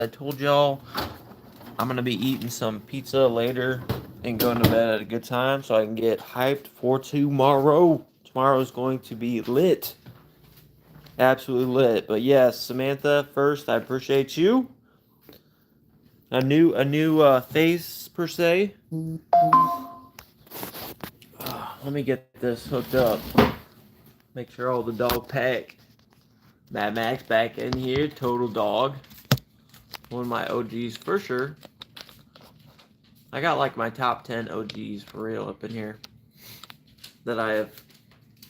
I told y'all I'm gonna be eating some pizza later and going to bed at a good time so I can get hyped for tomorrow. Tomorrow is going to be lit, absolutely lit. But yes, Samantha, first I appreciate you. A new face per se. Let me get this hooked up. Make sure all the dog pack. Mad Max back in here. Total dog. One of my OGs for sure. I got like my top 10 OGs for real up in here that I have.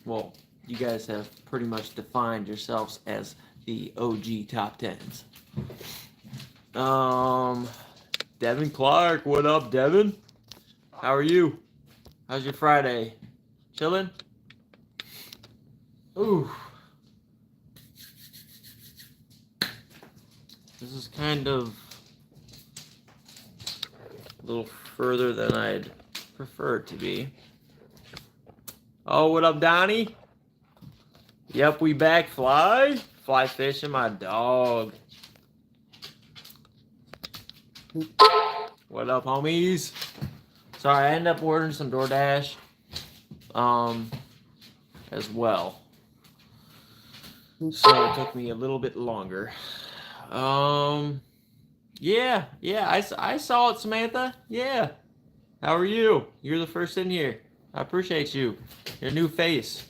Well, you guys have pretty much defined yourselves as the OG top 10s. Devin Clark, what up, Devin? How are you? How's your Friday? Chilling? Ooh. This is kind of a little further than I'd prefer it to be. Oh, what up, Donnie? Yep, we back. Fly fishing, my dog. What up, homies? Sorry, I ended up ordering some DoorDash, as well. So it took me a little bit longer. Yeah, I saw it, Samantha. Yeah. How are you? You're the first in here. I appreciate you. Your new face.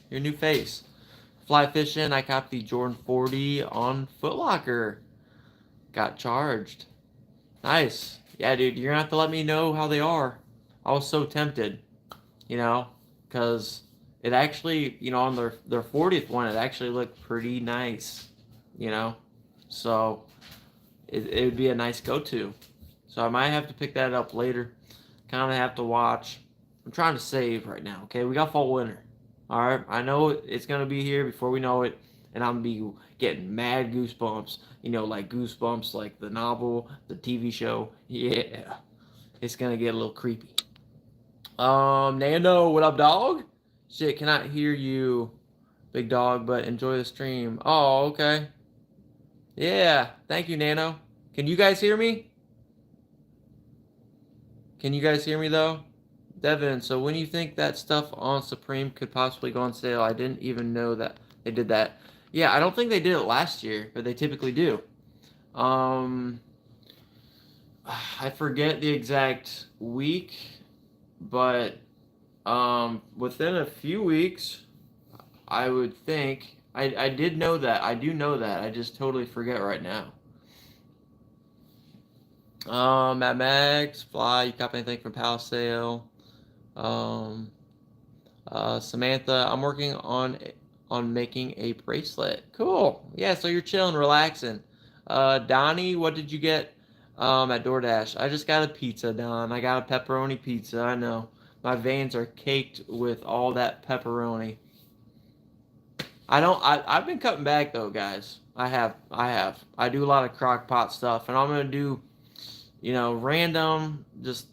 Fly fishing. I copped the Jordan 40 on Foot Locker. Got charged. Nice. Yeah, dude, you're gonna have to let me know how they are. I was so tempted, because it actually, on their 40th one, it actually looked pretty nice, So it would be a nice go-to. So I might have to pick that up later. Kind of have to watch. I'm trying to save right now, okay? We got fall winter. All right, I know it's gonna be here before we know it, and I'm gonna be getting mad goosebumps. Like Goosebumps, like the novel, the TV show. Yeah, it's gonna get a little creepy. Nando, what up, dog? Shit, cannot hear you, big dog, but enjoy the stream. Oh, okay. Yeah, thank you, Nano. Can you guys hear me? Can you guys hear me though? Devin, so when you think that stuff on Supreme could possibly go on sale? I didn't even know that they did that. Yeah, I don't think they did it last year, but they typically do. I forget the exact week, but within a few weeks, I would think. I did know that. I do know that. I just totally forget right now. Mad Max, Fly, you cop anything from Palace Sale? Samantha, I'm working on making a bracelet. Cool. Yeah, so you're chilling, relaxing. Donnie, what did you get at DoorDash? I just got a pizza, Don. I got a pepperoni pizza. I know. My veins are caked with all that pepperoni. I've been cutting back though, guys. I have. I do a lot of crock pot stuff, and I'm gonna do, random, just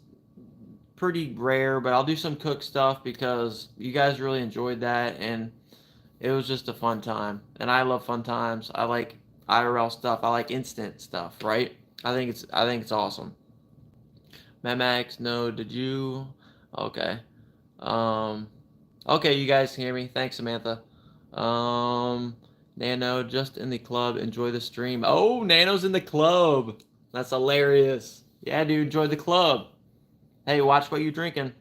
pretty rare, but I'll do some cook stuff because you guys really enjoyed that, and it was just a fun time. And I love fun times. I like IRL stuff. I like instant stuff, right? I think it's awesome. Mad Max, no, did you? Okay. Um, okay, you guys can hear me. Thanks, Samantha. Um, Nano, just in the club. Enjoy the stream. Oh, Nano's in the club. That's hilarious. Yeah, dude, enjoy the club. Hey, watch what you're drinking.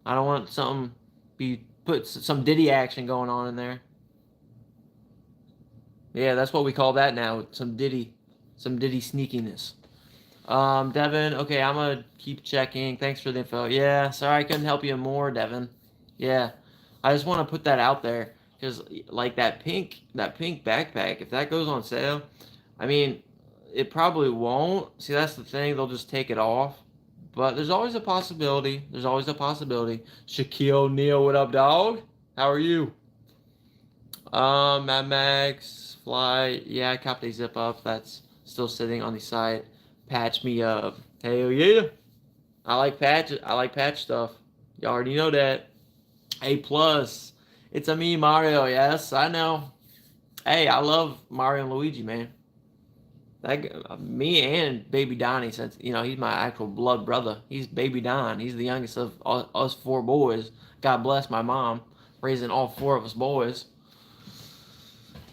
I don't want something put some Diddy action going on in there. Yeah, that's what we call that now. Some Diddy sneakiness. Devin, okay, I'm gonna keep checking. Thanks for the info. Yeah, sorry I couldn't help you more, Devin. Yeah, I just want to put that out there because, like that pink backpack, if that goes on sale, I mean, it probably won't. See, that's the thing; they'll just take it off. But there's always a possibility. Shaquille O'Neal, what up, dog? How are you? Mad Max, Fly. Yeah, I copped a zip up. That's still sitting on the side. Patch me up. Hell yeah. I like patch. I like patch stuff. You already know that. A plus. It's a me, Mario. Yes, I know. Hey, I love Mario and Luigi, man. Me and Baby Donnie, since he's my actual blood brother. He's Baby Don. He's the youngest of us four boys. God bless my mom, raising all four of us boys.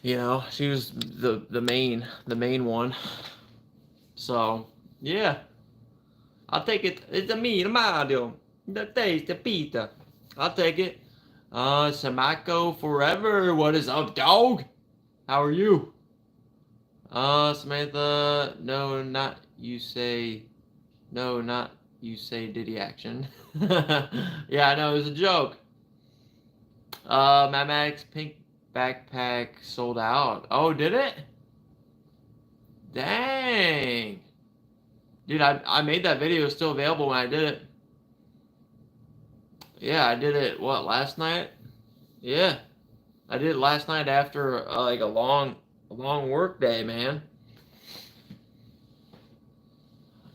She was the main one. So yeah, I'll take it. It's a me, Mario. The taste, the pizza. I'll take it. Samako forever. What is up, dog? How are you? Samantha. No, not you say. No, not you say Diddy action. Yeah, I know it was a joke. Mad Max pink backpack sold out. Oh, did it? Dang. Dude, I made that video. It's still available when I did it. Yeah, I did it, last night? Yeah. I did it last night after like a long work day, man.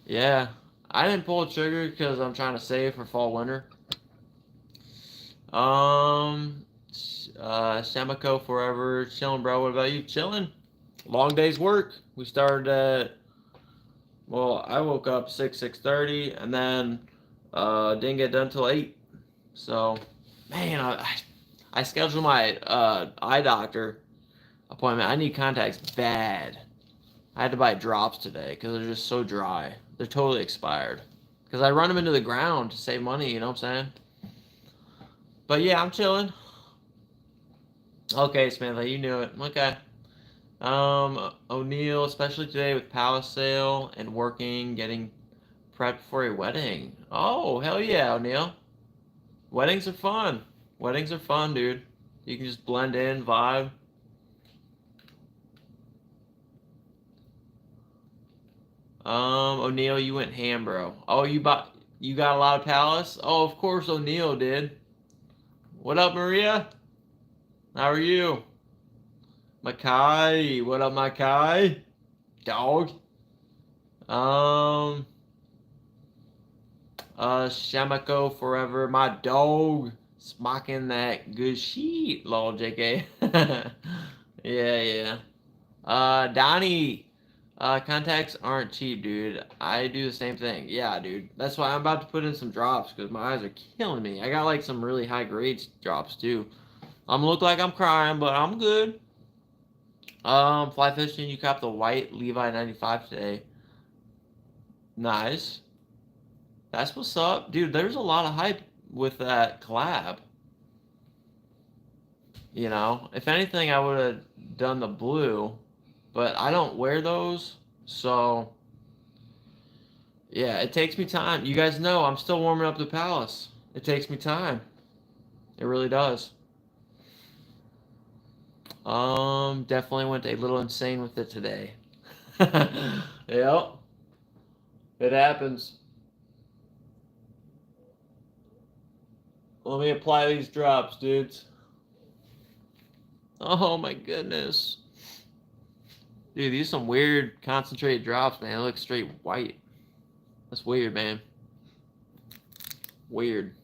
Yeah. I didn't pull a trigger because I'm trying to save for fall winter. Samako forever chilling, bro. What about you? Chilling? Long day's work. We started at I woke up 6:30 and then didn't get done till 8. So, man, I scheduled my eye doctor appointment. I need contacts bad. I had to buy drops today because they're just so dry. They're totally expired. Because I run them into the ground to save money, you know what I'm saying? But yeah, I'm chilling. Okay, Samantha, you knew it. Okay. O'Neill, especially today with Palace sale and working, getting prepped for a wedding. Oh, hell yeah, O'Neill. Weddings are fun. Weddings are fun, dude. You can just blend in, vibe. O'Neill, you went ham, bro. Oh, you got a lot of Palace? Oh, of course O'Neill did. What up, Maria? How are you? Makai, what up, Makai? Dog. Shamako forever, my dog. Smocking that good shit, lol, JK. Yeah. Donnie. Contacts aren't cheap, dude. I do the same thing. Yeah, dude. That's why I'm about to put in some drops because my eyes are killing me. I got like some really high grade drops too. I'm gonna look like I'm crying, but I'm good. Fly fishing. You copped the white Levi 95 today. Nice. That's what's up, dude. There's a lot of hype with that collab. If anything, I would have done the blue, but I don't wear those, so yeah, it takes me time. You guys know I'm still warming up the Palace. It takes me time. It really does. Definitely went a little insane with it today. Yep. It happens. Let me apply these drops, dudes. Oh my goodness. Dude, these are some weird concentrated drops, man. They look straight white. That's weird, man. Weird.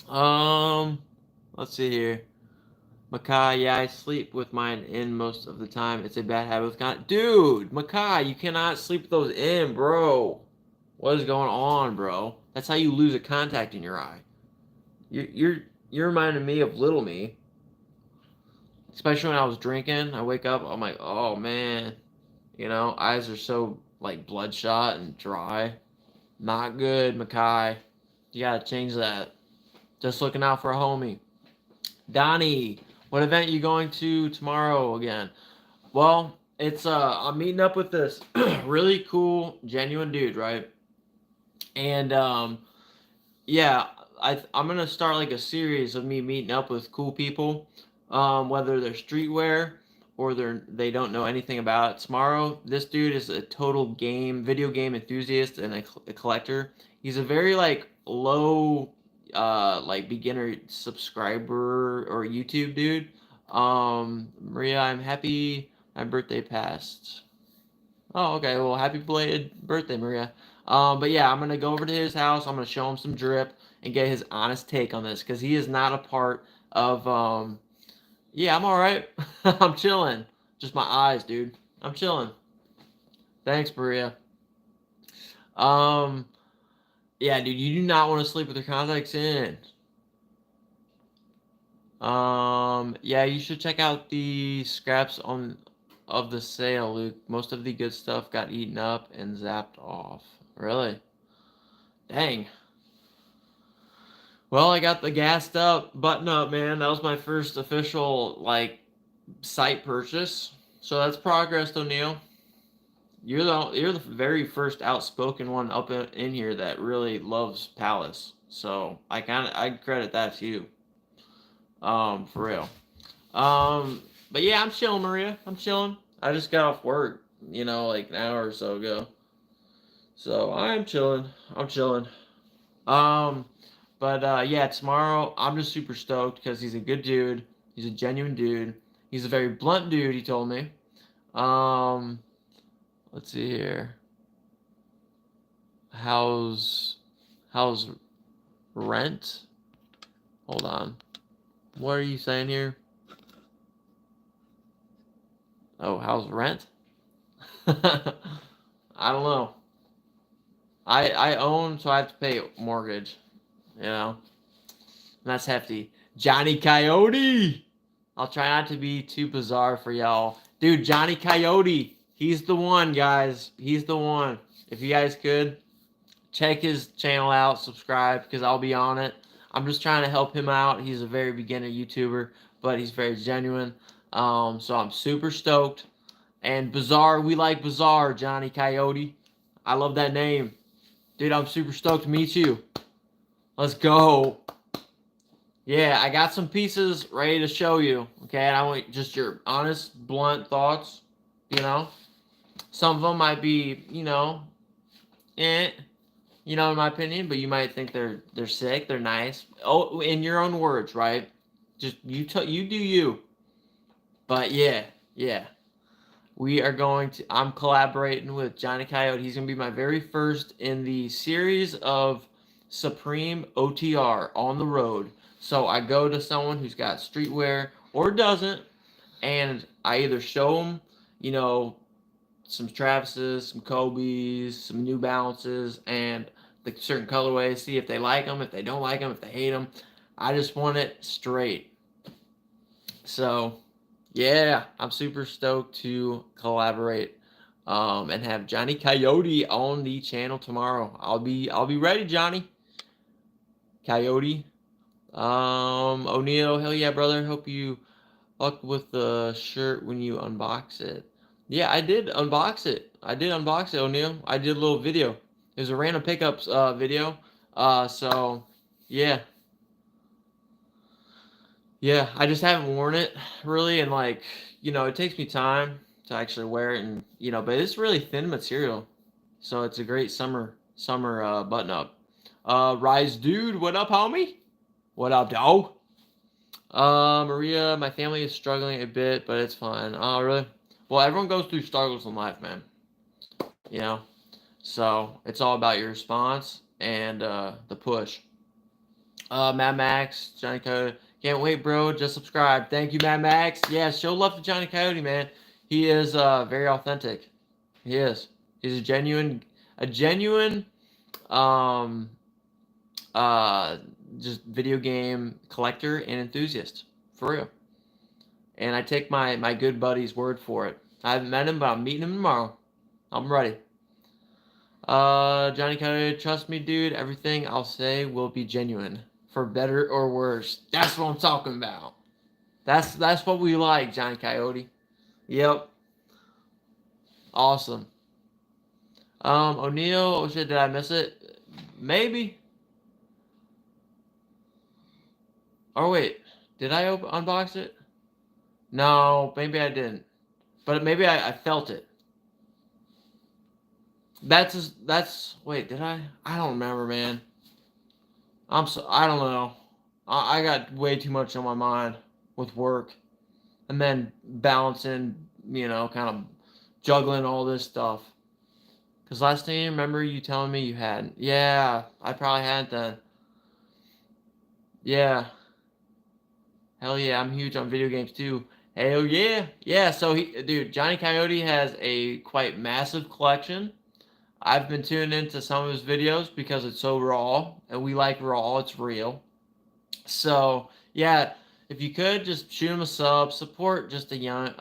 Let's see here. Makai, yeah, I sleep with mine in most of the time. It's a bad habit with Dude, Makai, you cannot sleep with those in, bro. What is going on, bro? That's how you lose a contact in your eye. You're reminding me of little me. Especially when I was drinking, I wake up, I'm like, oh man, eyes are so like bloodshot and dry. Not good, Makai. You gotta change that. Just looking out for a homie. Donnie, what event are you going to tomorrow again? Well, it's I'm meeting up with this really cool, genuine dude, right? And yeah, I'm gonna start like a series of me meeting up with cool people, whether they're streetwear or they don't know anything about it. Tomorrow, this dude is a total video game enthusiast and a collector. He's a very like low, like beginner subscriber or YouTube dude. Maria, I'm happy my birthday passed. Oh, okay. Well, happy belated birthday, Maria. But yeah, I'm gonna go over to his house. I'm gonna show him some drip and get his honest take on this because he is not a part of. Yeah, I'm all right. I'm chilling. Just my eyes, dude. I'm chilling. Thanks, Maria. Um, yeah, dude, you do not want to sleep with your contacts in. Yeah, you should check out the scraps on of the sale, Luke. Most of the good stuff got eaten up and zapped off. Really? Dang. Well, I got the gassed up button up, man. That was my first official like site purchase. So that's progress, O'Neill. You're the very first outspoken one up in here that really loves Palace. So I credit that to you. For real. Um, but yeah, I'm chilling, Maria. I'm chilling. I just got off work, like an hour or so ago. So I'm chilling. I'm chilling. Um, but yeah, tomorrow I'm just super stoked because he's a good dude. He's a genuine dude. He's a very blunt dude. He told me. Um, let's see here. How's how's rent? Hold on. What are you saying here? Oh, how's rent? I don't know. I own, so I have to pay mortgage. You know, and that's hefty. Johnny Coyote. I'll try not to be too bizarre for y'all, dude. Johnny Coyote. He's the one, guys. He's the one. If you guys could check his channel out, subscribe because I'll be on it. I'm just trying to help him out. He's a very beginner YouTuber, but he's very genuine. So I'm super stoked. And Bizarre, we like Bizarre, Johnny Coyote. I love that name. Dude, I'm super stoked to meet you. Let's go. Yeah, I got some pieces ready to show you. Okay, and I want just your honest, blunt thoughts. You know, some of them might be, eh, in my opinion, but you might think they're sick, they're nice. Oh, in your own words, right? Just you do you. But yeah, yeah. I'm collaborating with Johnny Coyote. He's going to be my very first in the series of Supreme OTR on the road. So I go to someone who's got streetwear or doesn't, and I either show them, some Travises, some Kobe's, some New Balances, and the certain colorways, see if they like them, if they don't like them, if they hate them. I just want it straight. So yeah, I'm super stoked to collaborate and have Johnny Coyote on the channel tomorrow. I'll be ready, Johnny Coyote. O'Neill, hell yeah, brother. Hope you luck with the shirt when you unbox it. Yeah, I did unbox it. O'Neill. I did a little video. It was a random pickups video. So yeah, yeah, I just haven't worn it really, and it takes me time to actually wear it, and but it's really thin material, so it's a great summer button up. Rise dude, what up, homie? What up, dog? Maria, my family is struggling a bit, but it's fine. Oh, really? Well, everyone goes through struggles in life, man. You know, so it's all about your response and the push. Mad Max, Johnny Coyote. Can't wait, bro. Just subscribe. Thank you, Mad Max. Yeah, show love to Johnny Coyote, man. He is very authentic. He is. He's a genuine, um, uh, just video game collector and enthusiast, for real. And I take my good buddy's word for it. I haven't met him, but I'm meeting him tomorrow. I'm ready. Johnny Coyote, trust me, dude. Everything I'll say will be genuine, for better or worse. That's what I'm talking about. That's what we like, Johnny Coyote. Yep. Awesome. O'Neill. Oh shit, did I miss it? Maybe. Oh wait, did I unbox it? No, maybe I didn't. But maybe I felt it. That's wait, did I? I don't remember, man. I don't know. I got way too much on my mind with work, and then balancing, kind of juggling all this stuff. Cause last time you remember you telling me you hadn't. Yeah, I probably hadn't then. Yeah, hell yeah, I'm huge on video games too. Hell yeah. Yeah, so dude, Johnny Coyote has a quite massive collection. I've been tuning into some of his videos because it's so raw, and we like raw, it's real. So, yeah, if you could just shoot him a sub, support just a young,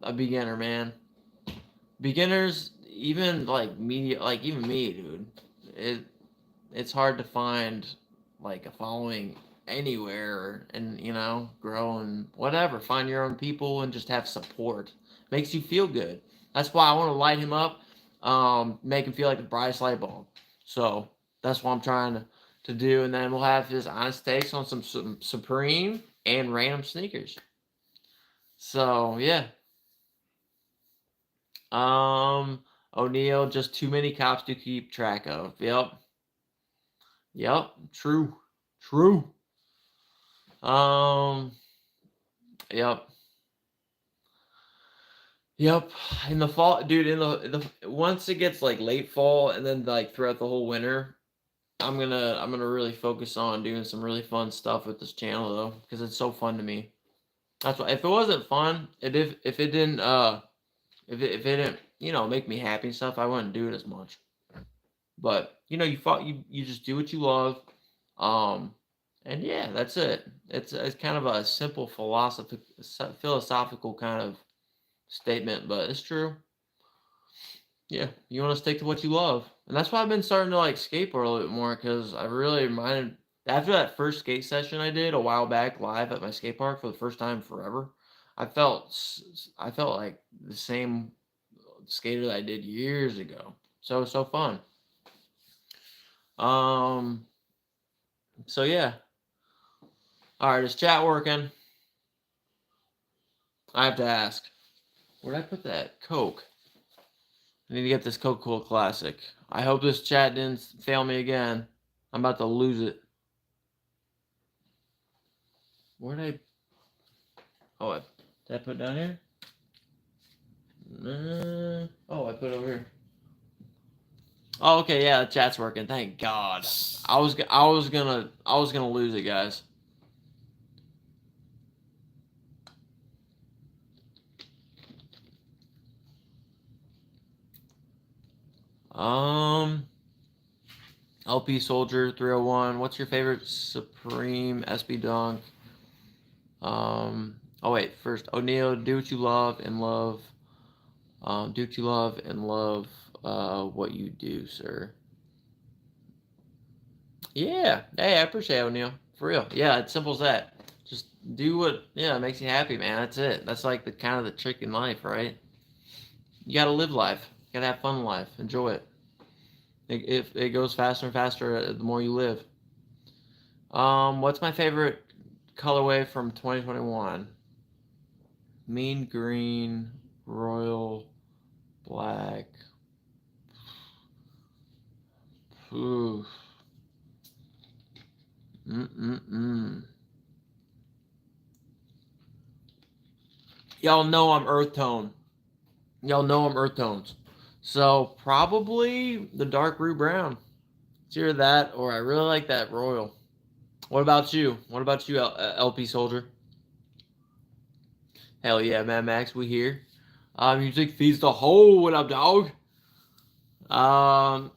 a beginner, man. Beginners, even like media, like even me, dude. It it's hard to find like a following anywhere and grow and whatever, find your own people and just have support. Makes you feel good. That's why I want to light him up, make him feel like the brightest light bulb. So that's what I'm trying to do, and then we'll have his honest takes on some Supreme and random sneakers. So yeah. O'Neal, just too many cops to keep track of. Yep, true. Um, yep, yep. In the fall, dude. In the once it gets like late fall, and then like throughout the whole winter, I'm gonna really focus on doing some really fun stuff with this channel though, because it's so fun to me. That's why. If it wasn't fun, if it didn't if it didn't make me happy and stuff, I wouldn't do it as much. But you just do what you love. Um, and yeah, that's it. It's kind of a simple philosophical kind of statement, but it's true. Yeah, you want to stick to what you love, and that's why I've been starting to like skateboard a little bit more because I really reminded after that first skate session I did a while back live at my skate park for the first time forever. I felt like the same skater that I did years ago. So it was so fun. Um. So yeah. All right, is chat working? I have to ask. Where'd I put that Coke? I need to get this Coca-Cola Classic. I hope this chat didn't fail me again. I'm about to lose it. Where'd I... Oh, did I put it down here? Oh, I put it over here. Oh, okay, yeah, the chat's working. Thank God. I was gonna lose it, guys. LP Soldier 301. What's your favorite Supreme SB Dunk? Oh wait, first O'Neal, do what you love and love. Do what you love and love what you do, sir. Yeah. Hey, I appreciate it, O'Neal. For real. Yeah, it's simple as that. Just do what makes you happy, man. That's it. That's like the kind of the trick in life, right? You gotta live life. You gotta have fun in life. Enjoy it. If it goes faster and faster, the more you live. What's my favorite colorway from 2021? Mean green, royal black. Ooh. Y'all know I'm earth tone. Y'all know I'm earth tones. So probably the dark root brown. It's either that or I really like that royal. What about you? What about you, LP Soldier? Hell yeah, Mad Max, we here. Music feeds the whole. What up, dog?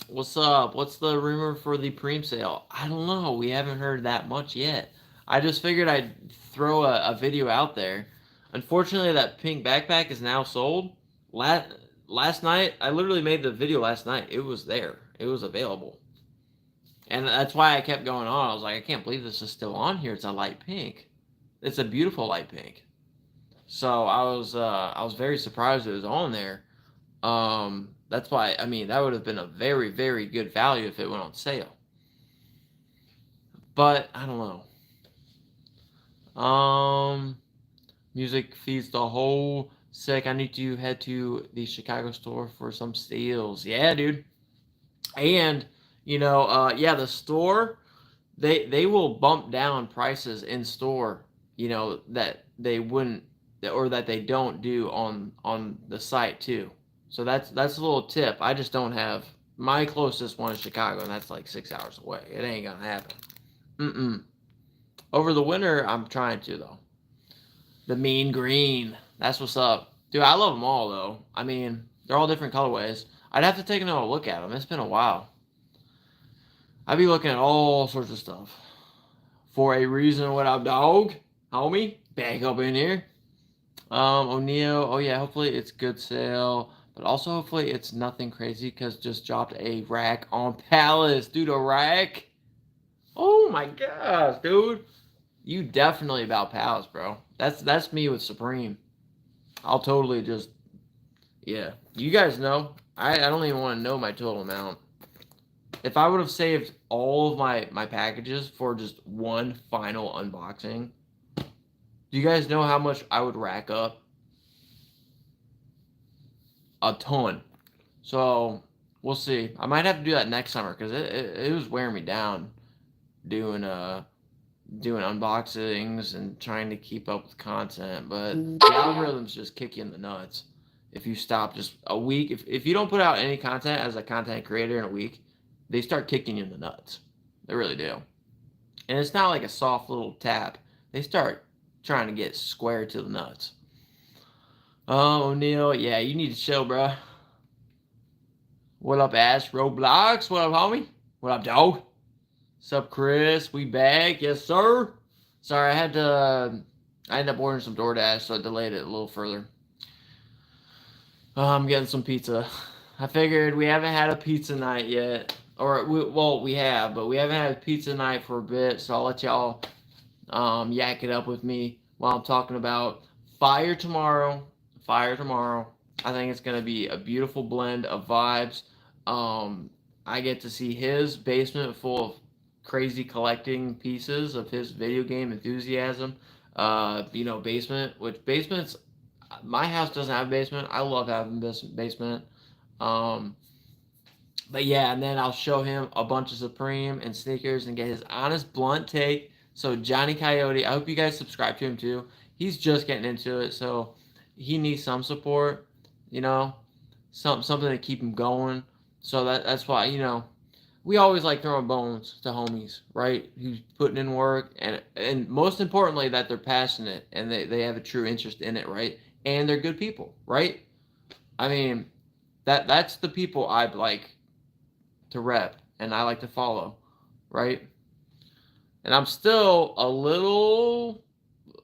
What's up? What's the rumor for the Preem sale? I don't know. We haven't heard that much yet. I just figured I'd throw a video out there. Unfortunately, that pink backpack is now sold. Last night, I literally made the video last night. It was there. It was available. And that's why I kept going on. I was like, I can't believe this is still on here. It's a light pink. It's a beautiful light pink. So I was very surprised it was on there. That's why I mean that would have been a very very good value if it went on sale. But I don't know. Music feeds the whole sick. I need to head to the Chicago store for some steals. Yeah, dude. And yeah, the store they will bump down prices in store. That they wouldn't or that they don't do on the site too. So that's a little tip. I just don't have my closest one is Chicago, and that's like 6 hours away. It ain't gonna happen. Mm-mm. Over the winter, I'm trying to though. The mean green. That's what's up. Dude, I love them all, though. I mean, they're all different colorways. I'd have to take another look at them. It's been a while. I'd be looking at all sorts of stuff. For a reason, what up, dog? Homie? Back up in here. O'Neal. Oh, yeah, hopefully it's good sale. But also, hopefully it's nothing crazy because just dropped a rack on Palace. Dude, a rack? Oh, my gosh, dude. You definitely about Palace, bro. That's me with Supreme. I'll totally just, yeah. You guys know. I don't even want to know my total amount. If I would have saved all of my packages for just one final unboxing, do you guys know how much I would rack up? A ton. So, we'll see. I might have to do that next summer because it was wearing me down doing unboxings and trying to keep up with content, but the algorithms just kick you in the nuts if you stop just a week. If you don't put out any content as a content creator in a week, they start kicking you in the nuts. They really do. And it's not like a soft little tap. They start trying to get square to the nuts. Oh, O'Neal, yeah, you need to chill, bro. What up, Ash? Roblox? What up, homie? What up, dog? What's up, Chris? We back? Yes, sir. Sorry, I ended up ordering some DoorDash, so I delayed it a little further. I'm getting some pizza. I figured we haven't had a pizza night yet. We have, but we haven't had a pizza night for a bit, so I'll let y'all yak it up with me while I'm talking about Fire Tomorrow. Fire Tomorrow. I think it's going to be a beautiful blend of vibes. I get to see his basement full of crazy collecting pieces of his video game enthusiasm. Basement, which basements, my house doesn't have a basement. I love having this basement. But yeah, and then I'll show him a bunch of Supreme and sneakers and get his honest, blunt take. So Johnny Coyote, I hope you guys subscribe to him too. He's just getting into it, so he needs some support, something to keep him going. So that's why, we always like throwing bones to homies, right? Who's putting in work and most importantly that they're passionate and they have a true interest in it, right? And they're good people, right? I mean, that's the people I'd like to rep and I like to follow, right? And I'm still a little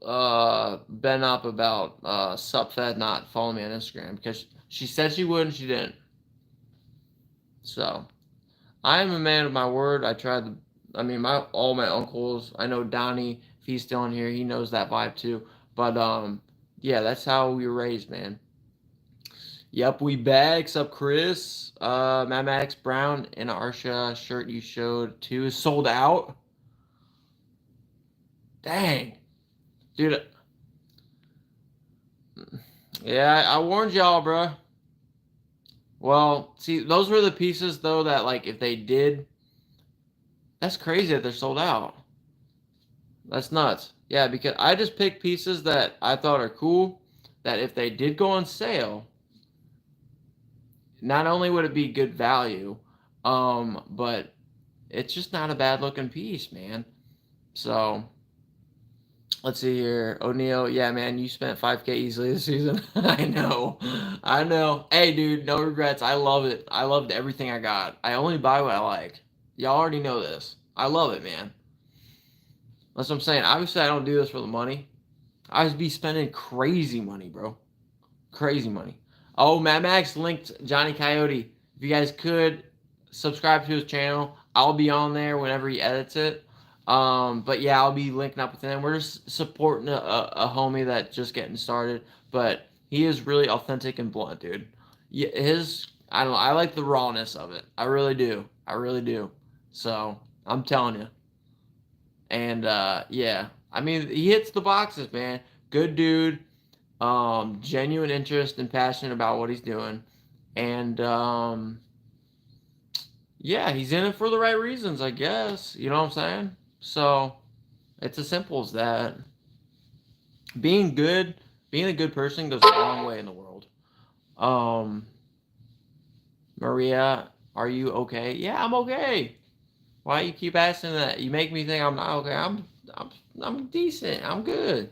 bent up about Supfed not following me on Instagram because she said she would and she didn't. So I am a man of my word. All my uncles, I know Donnie, if he's still in here, he knows that vibe too. But yeah, that's how we were raised, man. Yep, we bags up, Chris. Mad Max Brown and Arsha shirt you showed too is sold out. Dang, dude. Yeah, I warned y'all, bro. Well, see, those were the pieces though that like if they did, that's crazy that they're sold out. That's nuts. Yeah, because I just picked pieces that I thought are cool. That if they did go on sale, not only would it be good value, but it's just not a bad looking piece, man. So let's see here. O'Neal, yeah, man, you spent 5K easily this season. I know. Hey, dude, no regrets. I love it. I loved everything I got. I only buy what I like. Y'all already know this. I love it, man. That's what I'm saying. Obviously, I don't do this for the money. I would be spending crazy money, bro. Crazy money. Oh, Mad Max linked Johnny Coyote. If you guys could subscribe to his channel, I'll be on there whenever he edits it. But yeah, I'll be linking up with him. We're just supporting a homie that's just getting started, but he is really authentic and blunt, dude. Yeah, I don't know. I like the rawness of it. I really do. I really do. So I'm telling you. And yeah, I mean, he hits the boxes, man. Good dude. Genuine interest and passionate about what he's doing. And yeah, he's in it for the right reasons, I guess. You know what I'm saying? So it's as simple as that. Being a good person goes a long way in the world. Maria, are you okay? Yeah, I'm okay. Why you keep asking that? You make me think I'm not okay. I'm decent. I'm good.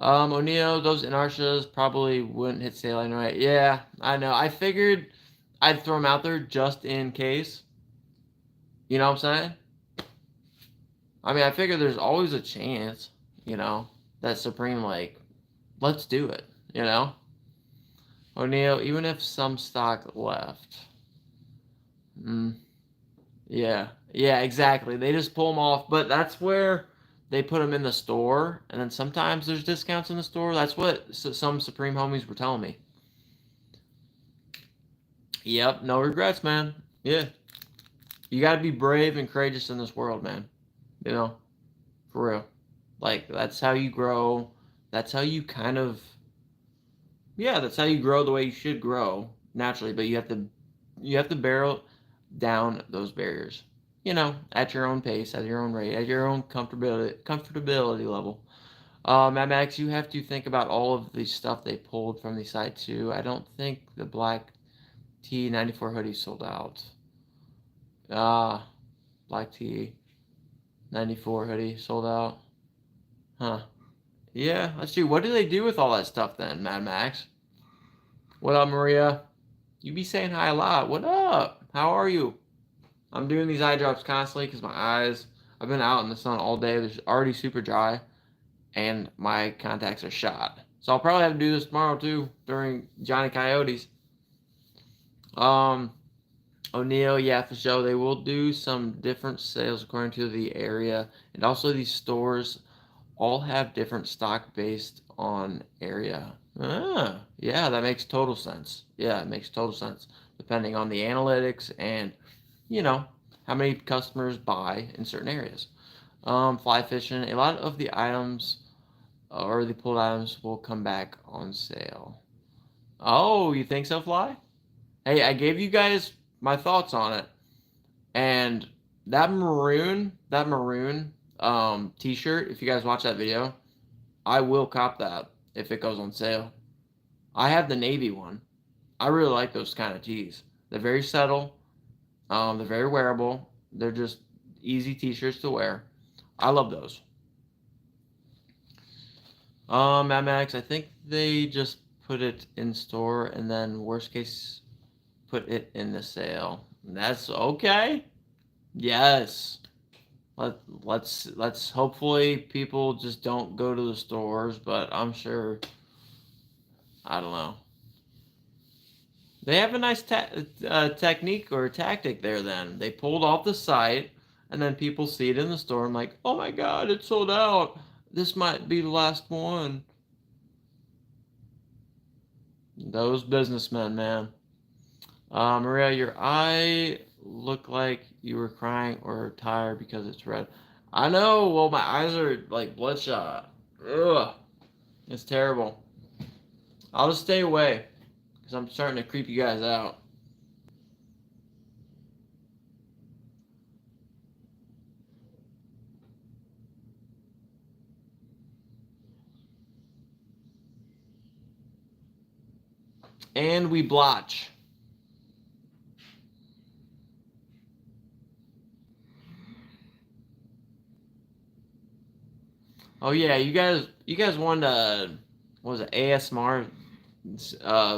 O'Neill, those Inarshas probably wouldn't hit sale anyway. Yeah, I know. I figured I'd throw them out there just in case. You know what I'm saying? I mean, I figure there's always a chance, that Supreme, like, let's do it, O'Neill, even if some stock left. Yeah, yeah, exactly. They just pull them off, but that's where they put them in the store, and then sometimes there's discounts in the store. That's what some Supreme homies were telling me. Yep, no regrets, man. Yeah, you got to be brave and courageous in this world, man. For real. Like, that's how you grow. That's how you kind of, yeah, that's how you grow the way you should grow naturally. But you have to barrel down those barriers. At your own pace, at your own rate, at your own comfortability level. Mad Max, you have to think about all of the stuff they pulled from the site too. I don't think the black T94 hoodie sold out. Black T94 hoodie sold out. Huh. Yeah, let's see. What do they do with all that stuff then, Mad Max? What up, Maria? You be saying hi a lot. What up? How are you? I'm doing these eye drops constantly because my eyes, I've been out in the sun all day. They're already super dry, and my contacts are shot. So I'll probably have to do this tomorrow too during Johnny Coyotes. O'Neill, yeah, for sure. They will do some different sales according to the area, and also these stores all have different stock based on area. Yeah, that makes total sense. Yeah, it makes total sense depending on the analytics and how many customers buy in certain areas. Fly fishing, a lot of the items or the pulled items will come back on sale. Oh, you think so, Fly? Hey, I gave you guys my thoughts on it, and that maroon t-shirt, if you guys watch that video, I will cop that if it goes on sale. I have the navy one. I really like those kind of tees. They're very subtle. They're very wearable. They're just easy t-shirts to wear. I love those. Mad Max, I think they just put it in store and then worst case put it in the sale. That's okay. Yes. Let's hopefully people just don't go to the stores, but I'm sure, I don't know. They have a nice technique or tactic there then. They pulled off the site, and then people see it in the store and like, oh my god, it's sold out. This might be the last one. Those businessmen, man. Maria, your eye looked like you were crying or tired because it's red. I know. Well, my eyes are like bloodshot. Ugh. It's terrible. I'll just stay away because I'm starting to creep you guys out. And we blotch. Oh yeah, you guys wanted what was it, ASMR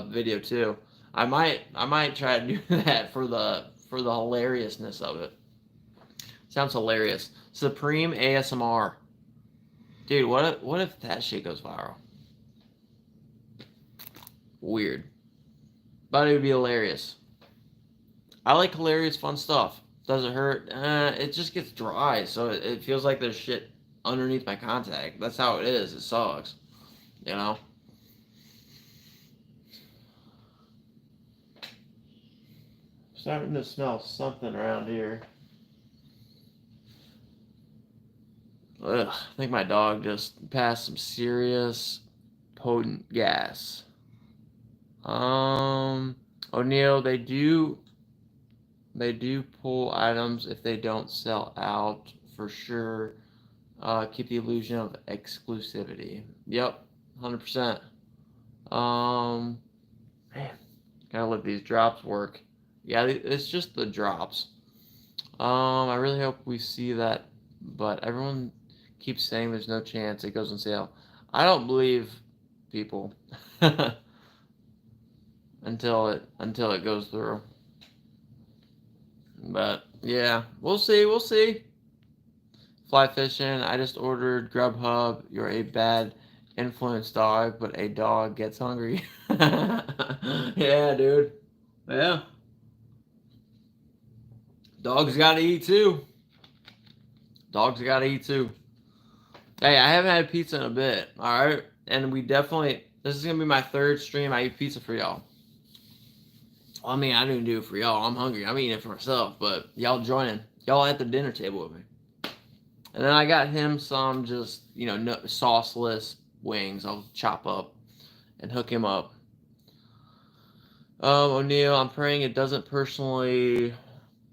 video too. I might try to do that for the hilariousness of it. Sounds hilarious. Supreme ASMR. Dude, what if that shit goes viral? Weird. But it would be hilarious. I like hilarious fun stuff. Does it hurt? It just gets dry, so it feels like there's shit underneath my contact. That's how it is. It sucks. You know? Starting to smell something around here. Ugh, I think my dog just passed some serious potent gas. O'Neill, they do pull items if they don't sell out for sure. Keep the illusion of exclusivity. Yep, 100%. Man, gotta let these drops work. Yeah, it's just the drops. I really hope we see that, but everyone keeps saying there's no chance it goes on sale. I don't believe people until it goes through. But yeah, we'll see. We'll see. Fly fishing. I just ordered Grubhub. You're a bad influence dog, but a dog gets hungry. Yeah, dude. Yeah. Dogs gotta eat too. Dogs gotta eat too. Hey, I haven't had pizza in a bit. All right, and we definitely. This is gonna be my third stream. I eat pizza for y'all. Well, I mean, I didn't do it for y'all. I'm hungry. I'm eating it for myself, but y'all joining. Y'all at the dinner table with me. And then I got him some just, no, sauceless wings I'll chop up and hook him up. O'Neal, I'm praying it doesn't personally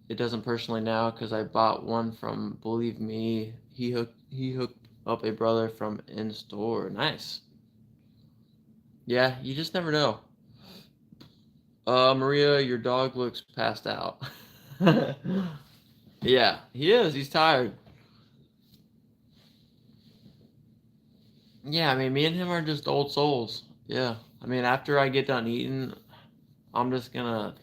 now because I bought one from Believe Me. He hooked up a brother from in store. Nice. Yeah, you just never know. Maria, your dog looks passed out. Yeah, he is. He's tired. Yeah, I mean, me and him are just old souls. Yeah. I mean, after I get done eating, I'm just gonna,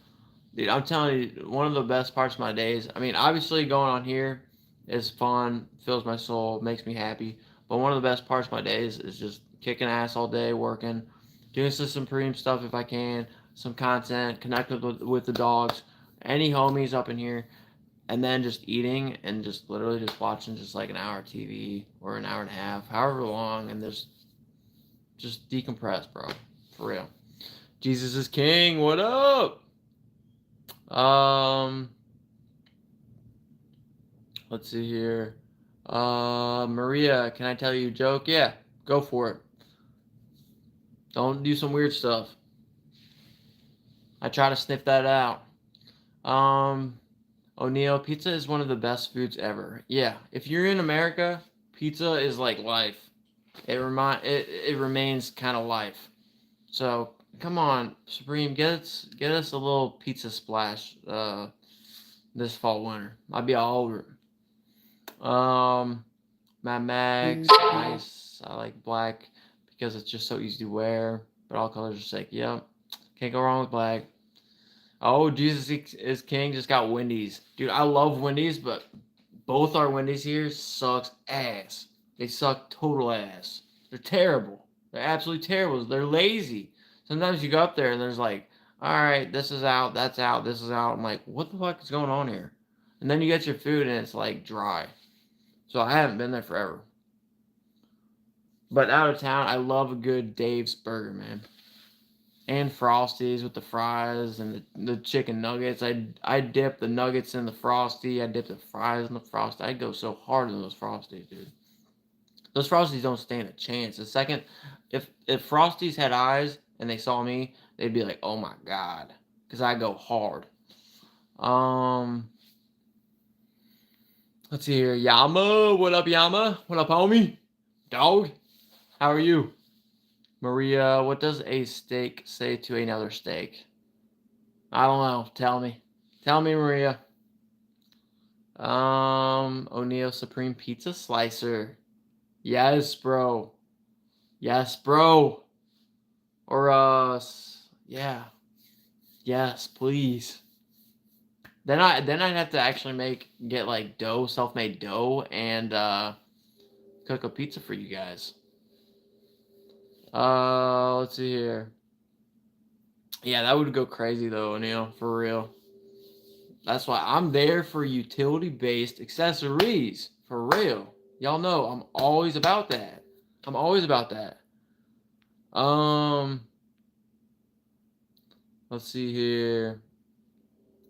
dude, I'm telling you, one of the best parts of my days, I mean, obviously going on here is fun, fills my soul, makes me happy. But one of the best parts of my days is just kicking ass all day, working, doing some Supreme stuff if I can, some content, connecting with the dogs, any homies up in here, and then just eating and just literally just watching just like an hour of TV or an hour and a half, however long, and just decompress, bro. For real. Jesus is King. What up? Let's see here. Maria, can I tell you a joke? Yeah, go for it. Don't do some weird stuff. I try to sniff that out. O'Neal, pizza is one of the best foods ever. Yeah, if you're in America, pizza is like life. It remains kind of life. So come on, Supreme, get us a little pizza splash this fall winter. I'd be all over it. Mad Max, nice. I like black because it's just so easy to wear, but all colors are sick. Yep, can't go wrong with black. Oh, Jesus is King just got Wendy's. Dude, I love Wendy's, but both our Wendy's here sucks ass. They suck total ass. They're terrible. They're absolutely terrible. They're lazy. Sometimes you go up there and there's like, all right, this is out, that's out, this is out. I'm like, what the fuck is going on here? And then you get your food and it's like dry. So I haven't been there forever. But out of town, I love a good Dave's burger, man. And Frosties with the fries and the chicken nuggets. I dip the nuggets in the Frosty. I dip the fries in the Frosty. I go so hard on those Frosties, dude. Those Frosties don't stand a chance. The second, if Frosties had eyes and they saw me, they'd be like, "Oh my god," because I go hard. Let's see here. Yama, what up, Yama? What up, homie? Dog, how are you? Maria, what does a steak say to another steak? I don't know. Tell me. Tell me, Maria. O'Neal Supreme Pizza Slicer. Yes, bro. Yes, bro. Or yeah. Yes, please. Then I'd have to actually get like dough, self-made dough, and cook a pizza for you guys. Let's see here. Yeah, that would go crazy though, O'Neal, for real. That's why I'm there for utility-based accessories, for real. Y'all know I'm always about that. I'm always about that. Let's see here.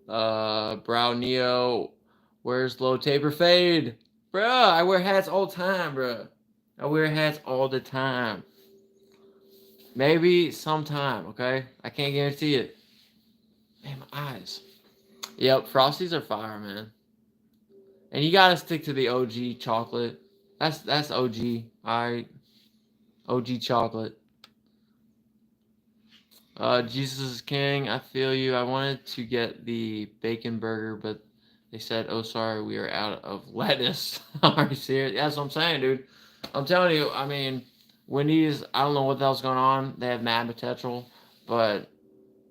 Brow Neo, where's low taper fade? Bruh, I wear hats all the time, bruh. I wear hats all the time. Maybe sometime, okay? I can't guarantee it. Man, my eyes. Yep, Frosties are fire, man. And you gotta stick to the OG chocolate. That's OG. Alright. OG chocolate. Jesus is King. I feel you. I wanted to get the bacon burger, but they said, "Oh, sorry, we are out of lettuce." Are you serious? That's what I'm saying, dude. I'm telling you. I mean, Wendy's, I don't know what the hell's going on. They have mad potential, but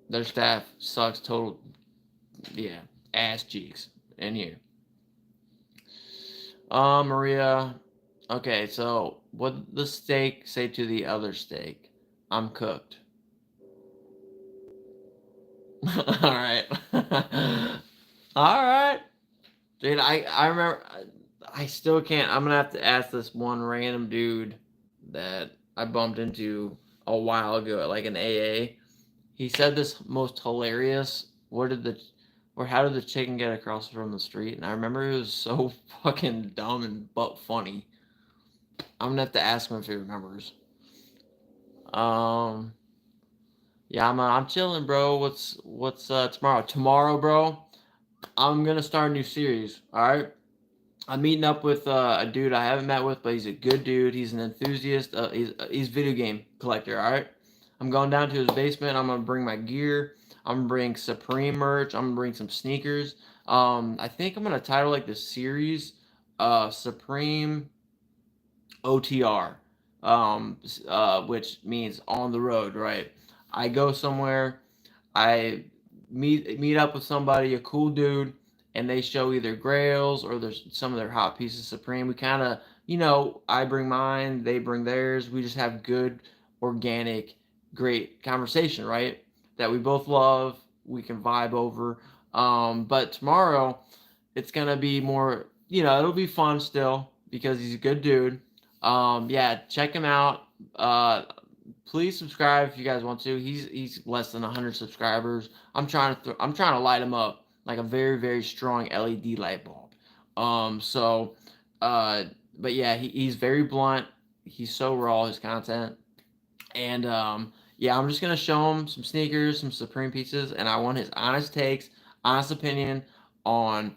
their staff sucks total, yeah, ass cheeks in here. Maria. Okay, so what did the steak say to the other steak? I'm cooked. All right. All right. Dude, I remember I still can't. I'm gonna have to ask this one random dude that I bumped into a while ago at like an AA. He said this most hilarious. Or how did the chicken get across from the street? And I remember it was so fucking dumb and but funny. I'm gonna have to ask him if he remembers. Um, yeah, I'm chilling, bro. What's tomorrow? Tomorrow, bro. I'm gonna start a new series. All right. I'm meeting up with a dude I haven't met with, but he's a good dude. He's an enthusiast. He's video game collector. All right. I'm going down to his basement. I'm gonna bring my gear. I'm gonna bring Supreme merch. I'm gonna bring some sneakers. I think I'm gonna title like this series, Supreme OTR, which means on the road. Right. I go somewhere. I meet up with somebody, a cool dude, and they show either grails or there's some of their hot pieces supreme. We kind of, I bring mine, they bring theirs. We just have good, organic, great conversation, right? That we both love. We can vibe over. But tomorrow, it's gonna be more. It'll be fun still because he's a good dude. Yeah, check him out. Please subscribe if you guys want to. He's less than 100 subscribers. I'm trying to light him up like a very very strong LED light bulb. So, uh, but yeah, he's very blunt. He's so raw his content, and yeah, I'm just gonna show him some sneakers, some Supreme pieces, and I want his honest takes, honest opinion on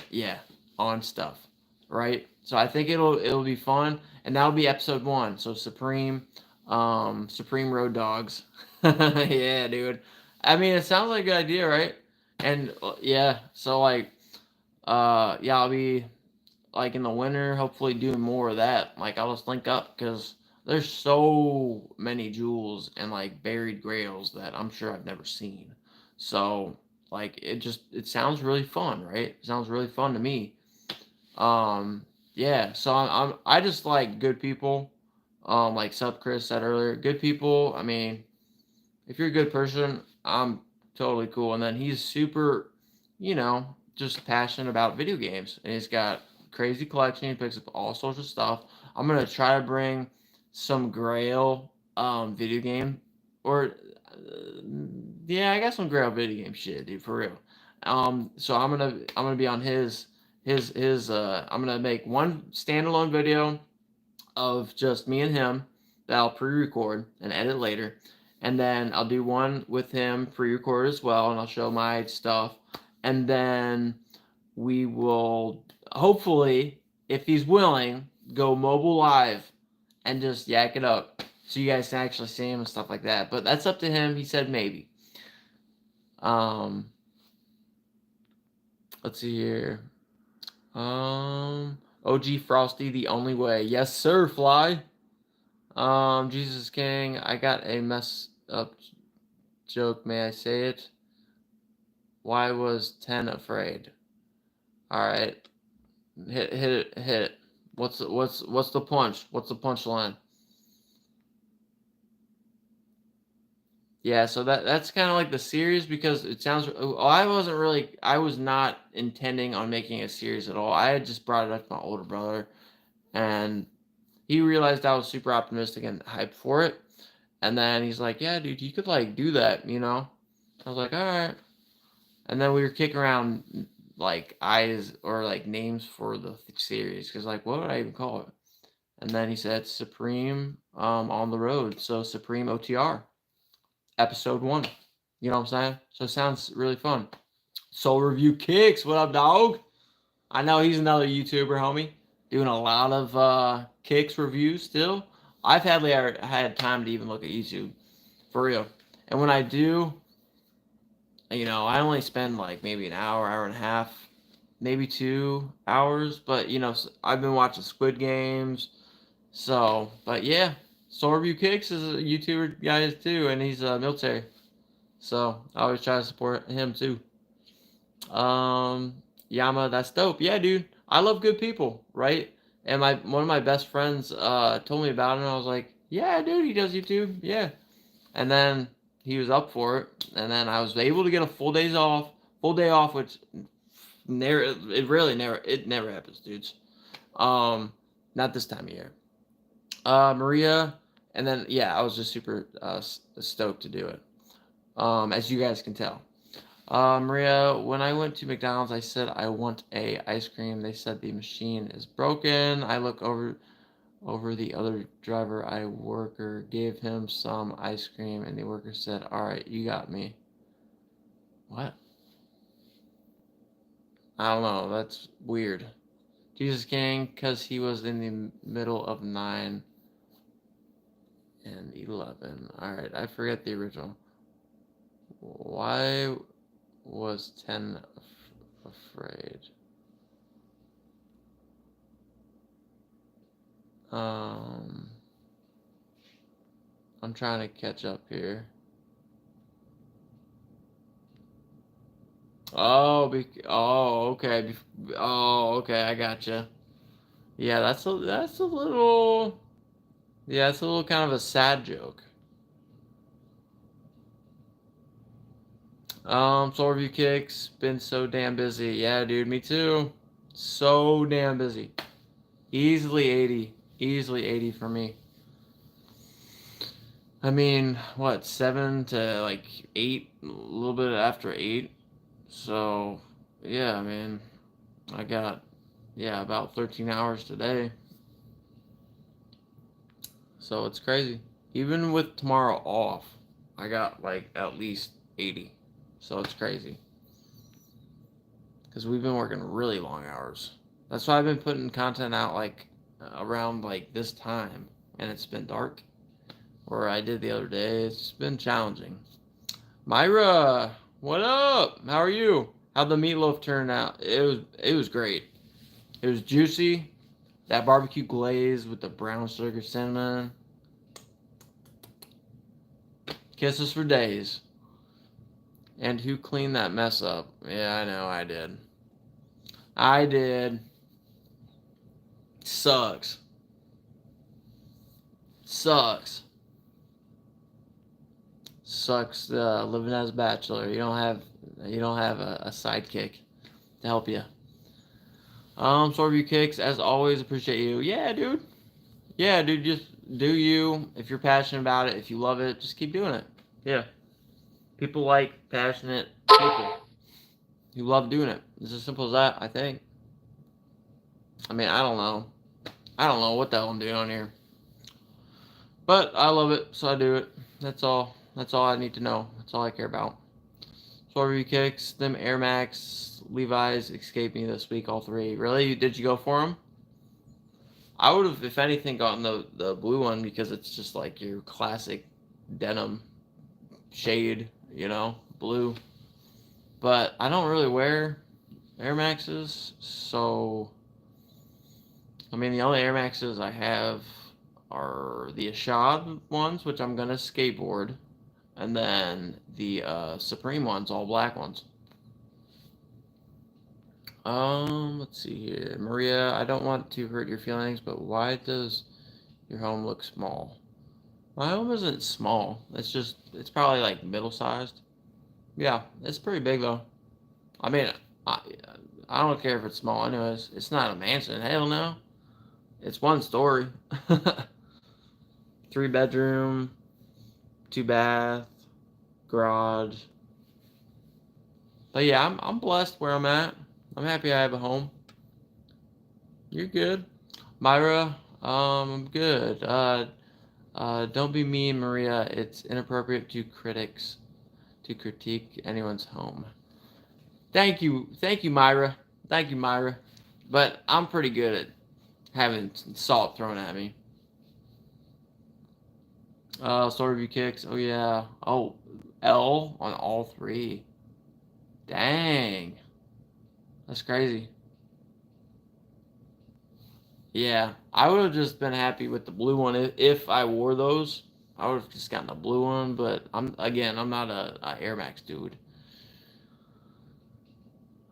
yeah, on stuff, right? So I think it'll be fun, and that'll be episode 1. So Supreme Road Dogs. Yeah, dude. I mean, it sounds like a good idea, right? And yeah, so like, yeah, I'll be like in the winter, hopefully doing more of that. Like, I'll just link up because there's so many jewels and like buried grails that I'm sure I've never seen. So like, it sounds really fun, right? It sounds really fun to me. Yeah. So I just like good people. Like Sub Chris said earlier, good people. I mean, if you're a good person, I'm totally cool. And then he's super, just passionate about video games, and he's got crazy collection. He picks up all sorts of stuff. I'm gonna try to bring some Grail video game, or yeah, I got some Grail video game shit, dude, for real. So I'm gonna be on his. I'm gonna make one standalone video of just me and him that I'll pre-record and edit later. And then I'll do one with him pre-record as well, and I'll show my stuff. And then we will hopefully, if he's willing, go mobile live and just yak it up so you guys can actually see him and stuff like that. But that's up to him. He said maybe. Let's see here. OG Frosty, the only way. Yes, sir, Fly. Jesus King, I got a mess up joke. May I say it? Why was 10 afraid? All right, hit it, hit it. What's the punch? What's the punchline? Yeah, so that's kind of like the series because it sounds. I was not intending on making a series at all. I had just brought it up to my older brother, and he realized I was super optimistic and hyped for it. And then he's like, "Yeah, dude, you could like do that, you know?" I was like, "All right." And then we were kicking around like eyes or like names for the series because like, what would I even call it? And then he said Supreme on the road, so Supreme OTR episode 1. You know what I'm saying? So it sounds really fun. Soul Review Kicks, what up, dog? I know he's another YouTuber, homie, doing a lot of Kicks reviews still. I've hardly ever had time to even look at YouTube, for real. And when I do, I only spend like maybe an hour, hour and a half, maybe 2 hours. But I've been watching Squid Games, So, but yeah, Soul Review Kicks is a YouTuber guy too, and he's military. So I always try to support him too. Yama, that's dope. Yeah, dude, I love good people, right? And one of my best friends told me about it, and I was like, yeah, dude, he does YouTube, yeah. And then he was up for it, and then I was able to get a full day off, which it never happens, dudes. Not this time of year. Maria, and then yeah, I was just super stoked to do it. As you guys can tell. Maria, when I went to McDonald's, I said I want a ice cream. They said the machine is broken. I look over the other driver. Worker gave him some ice cream, and the worker said, "All right, you got me." What? I don't know. That's weird. Jesus King, because he was in the middle of 9 and 11. All right, I forget the original. Why was 10 afraid? I'm trying to catch up here. Okay. Okay, I gotcha. Yeah, that's a little, yeah, it's a little kind of a sad joke. Soul Review Kicks, been so damn busy. Yeah, dude, me too. So damn busy. Easily 80. Easily 80 for me. I mean, what, 7 to like 8, a little bit after 8. So, yeah, man, I got, yeah, about 13 hours today. So it's crazy. Even with tomorrow off, I got like at least 80. So it's crazy. Because we've been working really long hours. That's why I've been putting content out like around like this time. And it's been dark. Or I did the other day. It's been challenging. Myra, what up? How are you? How'd the meatloaf turn out? It was great. It was juicy. That barbecue glaze with the brown sugar cinnamon. Kisses for days. And who cleaned that mess up? Yeah, I know, I did. I did. Sucks. Sucks. Sucks living as a bachelor. You don't have a sidekick to help you. Soul Review Kicks, as always, appreciate you. Yeah, dude. Yeah, dude, just do you. If you're passionate about it, if you love it, just keep doing it. Yeah. People like passionate people who love doing it. It's as simple as that, I think. I mean, I don't know. I don't know what the hell I'm doing on here. But I love it, so I do it. That's all. That's all I need to know. That's all I care about. Soul Review Kicks, them Air Max, Levi's escaped me this week, all three. Really? Did you go for them? I would have, if anything, gotten the blue one because it's just like your classic denim shade, blue. But I don't really wear Air Maxes, so I mean the only Air Maxes I have are the Ashad ones, which I'm gonna skateboard, and then the Supreme ones, all black ones. Let's see here. Maria, I don't want to hurt your feelings, but why does your home look small? My home isn't small. It's probably like middle sized. Yeah, it's pretty big though. I mean, I, I don't care if it's small anyways. It's not a mansion. Hell no. It's one story. 3 bedroom, 2 bath, garage. But yeah, I'm blessed where I'm at. I'm happy I have a home. You're good. Myra, I'm good. Don't be mean, Maria. It's inappropriate to critique anyone's home. Thank you, Myra. Thank you, Myra. But I'm pretty good at having salt thrown at me. Soul Review Kicks. Oh yeah. Oh, L on all three. Dang. That's crazy. Yeah, I would have just been happy with the blue one if I wore those. I would have just gotten the blue one, but I'm not a Air Max dude.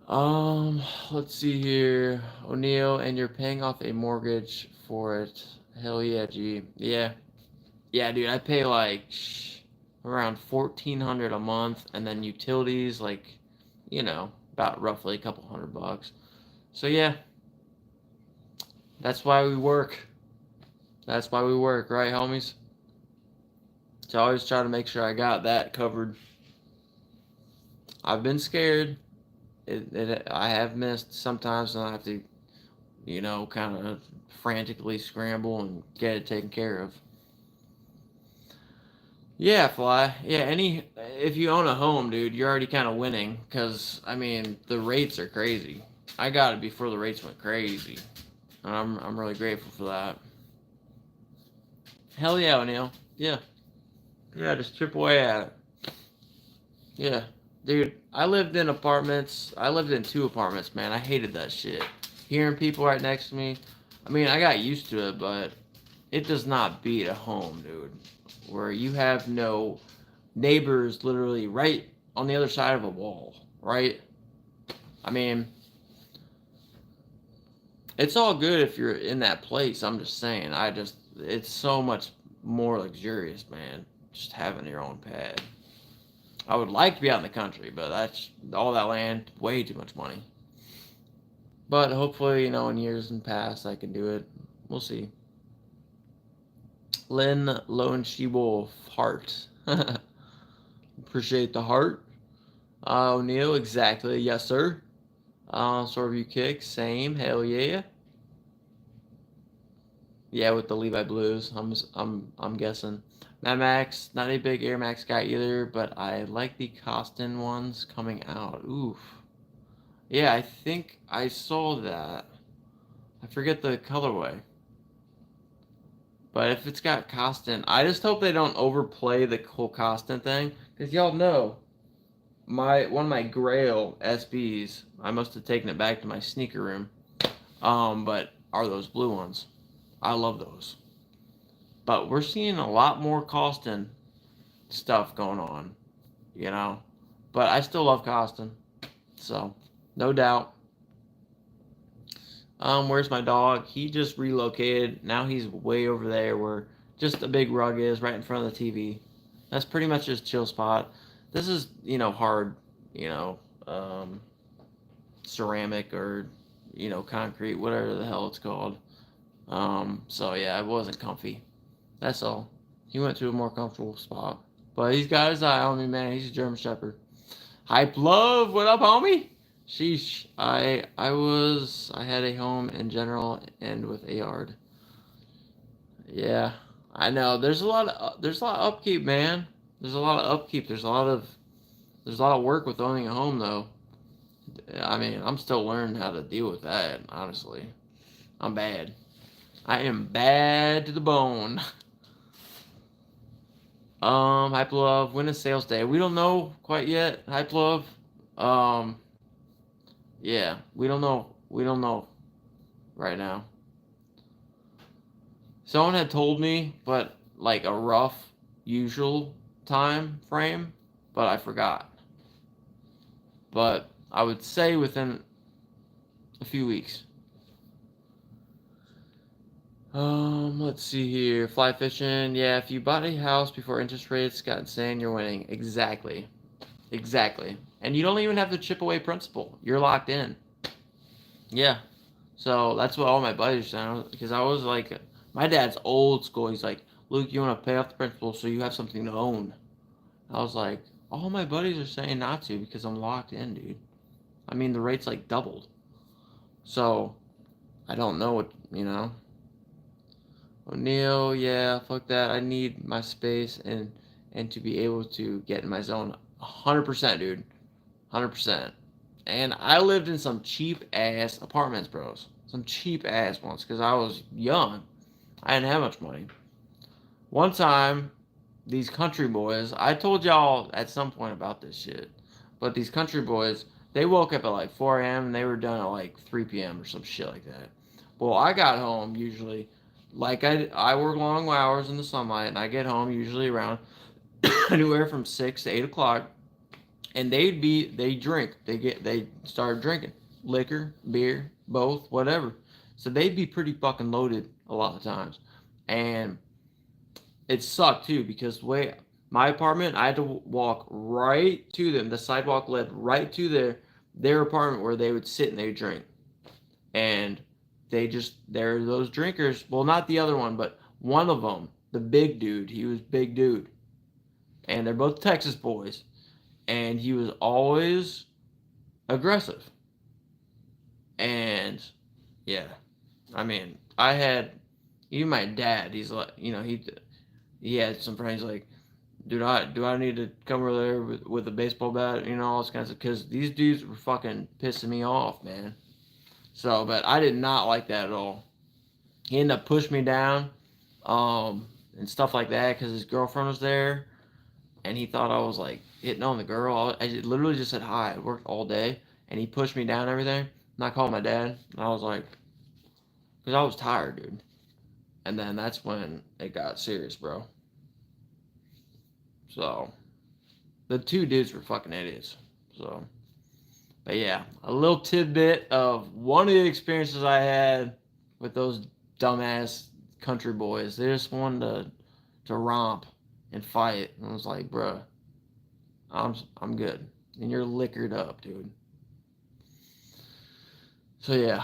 Let's see here. O'Neal, and you're paying off a mortgage for it. Hell yeah, G. Yeah. Yeah, dude, I pay like around 1,400 a month, and then utilities like, about roughly a couple $100. So yeah, that's why we work. That's why we work, right, homies? So I always try to make sure I got that covered. I've been scared. I have missed sometimes, and I have to, kind of frantically scramble and get it taken care of. Yeah, Fly. Yeah, if you own a home, dude, you're already kind of winning because I mean the rates are crazy. I got it before the rates went crazy, and I'm really grateful for that. Hell yeah, O'Neal. Yeah, yeah, just chip away at it. Yeah, dude, I lived in apartments. I lived in 2 apartments, man. I hated that shit. Hearing people right next to me. I mean, I got used to it, but it does not beat a home, dude, where you have no neighbors literally right on the other side of a wall, right? I mean, it's all good if you're in that place. I'm just saying, it's so much more luxurious, man, just having your own pad. I would like to be out in the country, but that's all that land, way too much money. But hopefully, in years and past, I can do it. We'll see. Lynn Lone She Wolf Heart. Appreciate the heart. O'Neal, exactly. Yes, sir. Sorview Kick, same. Hell yeah. Yeah, with the Levi Blues, I'm guessing. Mad Max, not a big Air Max guy either, but I like the Costin ones coming out. Oof. Yeah, I think I saw that. I forget the colorway. But if it's got Costin, I just hope they don't overplay the whole Costin thing. Because y'all know, one of my Grail SBs, I must have taken it back to my sneaker room. But are those blue ones. I love those. But we're seeing a lot more Costin stuff going on, you know. But I still love Costin. So, no doubt. Where's my dog? He just relocated. Now he's way over there where just a big rug is right in front of the TV. That's pretty much his chill spot. This is, hard, you know, um, ceramic or, concrete, whatever the hell it's called. So yeah, it wasn't comfy. That's all. He went to a more comfortable spot. But he's got his eye on me, man. He's a German Shepherd. Hype love, what up, homie? Sheesh. I had a home in general and with a yard. Yeah, I know. There's a lot of upkeep, man. There's a lot of upkeep. There's a lot of work with owning a home, though. I mean, I'm still learning how to deal with that. Honestly, I'm bad. I am bad to the bone. Hype Love, when is sales day? We don't know quite yet. Hype Love. Um, yeah, we don't know. We don't know right now. Someone had told me, but like a rough usual time frame, but I forgot. But I would say within a few weeks. Let's see here. Fly fishing. Yeah, if you bought a house before interest rates got insane, you're winning. Exactly. Exactly. And you don't even have to chip away principal. You're locked in. Yeah. So that's what all my buddies said. Because I was like, my dad's old school. He's like, Luke, you want to pay off the principal so you have something to own. I was like, all my buddies are saying not to because I'm locked in, dude. I mean, the rate's like doubled. So I don't know what. O'Neal, yeah, fuck that. I need my space and to be able to get in my zone 100%, dude. 100%. And I lived in some cheap ass apartments, bros. Some cheap ass ones because I was young. I didn't have much money. One time, these country boys, I told y'all at some point about this shit, but these country boys, they woke up at like 4 a.m. and they were done at like 3 p.m. or some shit like that. Well, I got home usually, like I work long hours in the sunlight, and I get home usually around anywhere from 6 to 8 o'clock, and they drink, they start drinking liquor, beer, both, whatever. So they'd be pretty fucking loaded a lot of times, and it sucked too because the way my apartment, I had to walk right to them. The sidewalk led right to their apartment where they would sit and they would drink, and they're those drinkers. Well, not the other one, but one of them, the big dude. He was big dude, and they're both Texas boys, and he was always aggressive. And yeah, I mean, I had even my dad. He's like, he had some friends like, do I need to come over there with a baseball bat, all this kinds of, because these dudes were fucking pissing me off, man. So, but I did not like that at all. He ended up pushing me down, and stuff like that because his girlfriend was there, and he thought I was like hitting on the girl. I literally just said hi. I worked all day, and he pushed me down and everything. And I called my dad, and I was like, because I was tired, dude. And then that's when it got serious, bro. So, the two dudes were fucking idiots. So, but yeah, a little tidbit of one of the experiences I had with those dumbass country boys. They just wanted to romp and fight, and I was like, bruh, I'm good, and you're liquored up, dude. So yeah.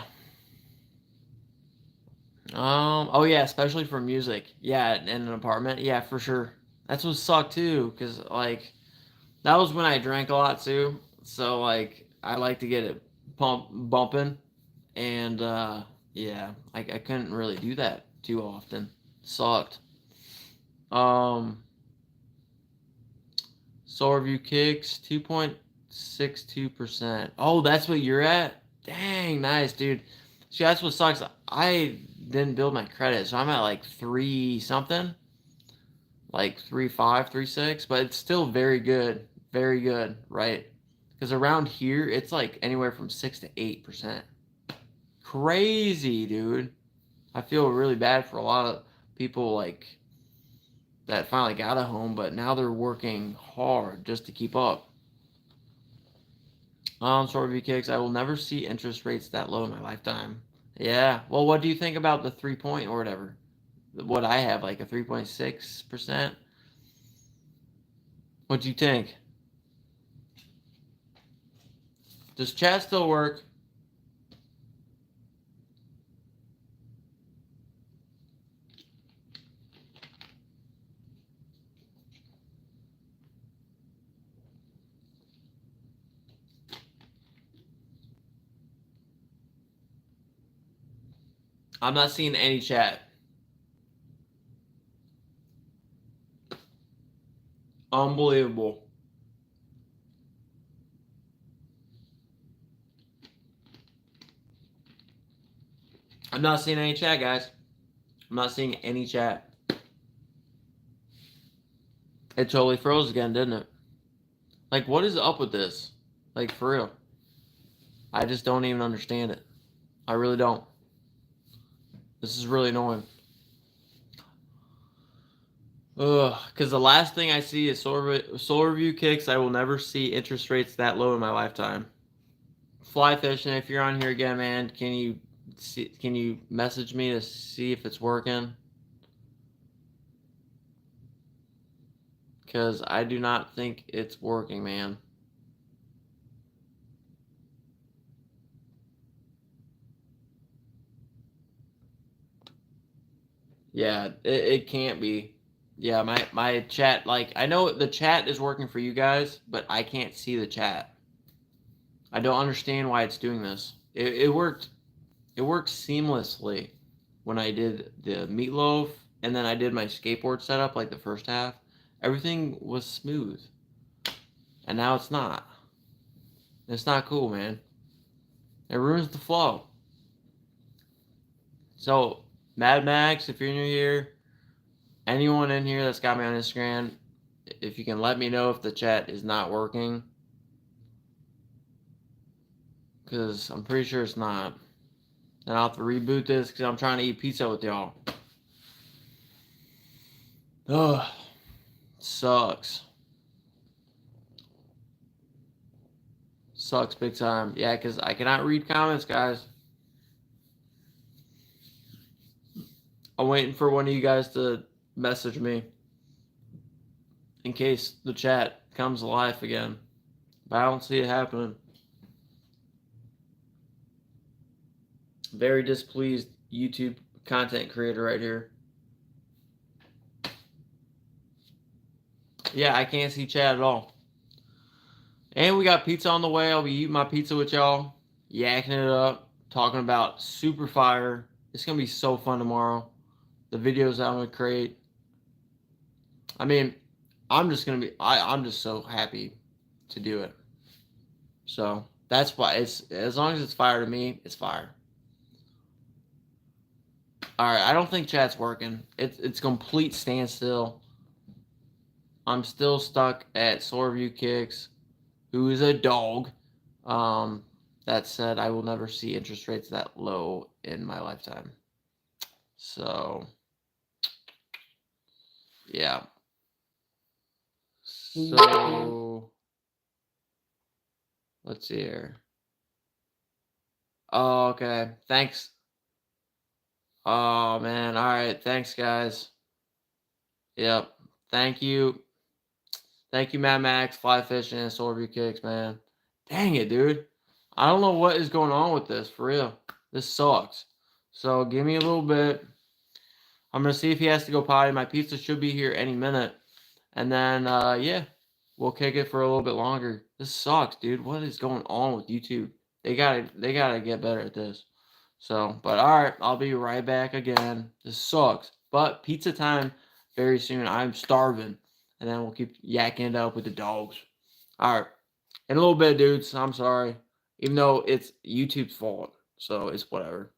Oh yeah, especially for music. Yeah, in an apartment. Yeah, for sure. That's what sucked too, cause like that was when I drank a lot too. So like I like to get it bumping, and yeah, I couldn't really do that too often. Sucked. Um, Soul Review Kicks 2.62%. Oh, that's what you're at. Dang, nice, dude. See, that's what sucks. I didn't build my credit, so I'm at like three something, like 3.5, 3.6, but it's still very good, right? Because around here, it's like anywhere from 6 to 8%. Crazy, dude. I feel really bad for a lot of people like that finally got a home, but now they're working hard just to keep up. Sort of kicks. I will never see interest rates that low in my lifetime. Yeah. Well, what do you think about the 3 point or whatever? What I have, like a 3.6%. What do you think? Does chat still work? I'm not seeing any chat. Unbelievable. I'm not seeing any chat, guys. I'm not seeing any chat. It totally froze again, didn't it? Like, what is up with this? Like, for real. I just don't even understand it. I really don't. This is really annoying. Ugh, because the last thing I see is solar review kicks. I will never see interest rates that low in my lifetime. Fly fishing. If you're on here again, man, can you message me to see if it's working? Because I do not think it's working, man. Yeah, it can't be. Yeah, my chat, like, I know the chat is working for you guys, but I can't see the chat. I don't understand why it's doing this. It worked seamlessly when I did the meatloaf, and then I did my skateboard setup, like the first half. Everything was smooth, and now it's not. It's not cool, man. It ruins the flow. So, Mad Max, if you're new here, anyone in here that's got me on Instagram, if you can let me know if the chat is not working, because I'm pretty sure it's not. And I'll have to reboot this because I'm trying to eat pizza with y'all. Ugh. Sucks. Sucks big time. Yeah, because I cannot read comments, guys. I'm waiting for one of you guys to message me in case the chat comes alive again. But I don't see it happening. Very displeased YouTube content creator right here. Yeah, I can't see chat at all. And we got pizza on the way. I'll be eating my pizza with y'all, yakking it up, talking about Super Fire. It's going to be so fun tomorrow. The videos that I'm going to create. I mean, I'm just going to be, I'm just so happy to do it. So that's why it's, as long as it's fire to me, it's fire. All right, I don't think chat's working. It's complete standstill. I'm still stuck at Swordview Kicks, who is a dog. That said, I will never see interest rates that low in my lifetime. So, yeah. So, let's see here. Oh, okay. Thanks. Oh, man. All right. Thanks, guys. Yep. Thank you. Thank you, Mad Max, Fly Fishing, and Swordview Kicks, man. Dang it, dude. I don't know what is going on with this, for real. This sucks. So, give me a little bit. I'm going to see if he has to go potty. My pizza should be here any minute. And then, yeah, we'll kick it for a little bit longer. This sucks, dude. What is going on with YouTube? They gotta get better at this. So, but all right, I'll be right back again. This sucks, but pizza time very soon. I'm starving, and then we'll keep yakking it up with the dogs. All right, in a little bit, dudes. I'm sorry, even though it's YouTube's fault, so it's whatever.